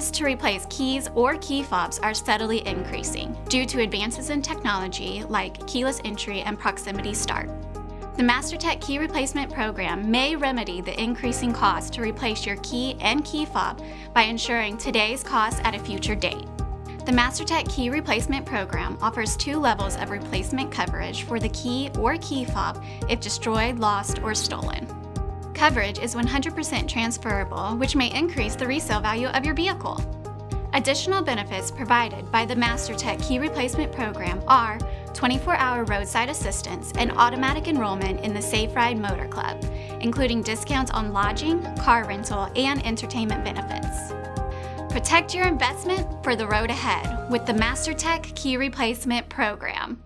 Costs to replace keys or key fobs are steadily increasing due to advances in technology like keyless entry and proximity start. The MasterTech Key Replacement program may remedy the increasing cost to replace your key and key fob by ensuring today's cost at a future date. The MasterTech Key Replacement program offers 2 levels of replacement coverage for the key or key fob if destroyed, lost, or stolen. Coverage is 100% transferable, which may increase the resale value of your vehicle. Additional benefits provided by the MasterTech Key Replacement program are 24-hour roadside assistance and automatic enrollment in the Safe Ride Motor Club, including discounts on lodging, car rental, and entertainment benefits. Protect your investment for the road ahead with the MasterTech Key Replacement program.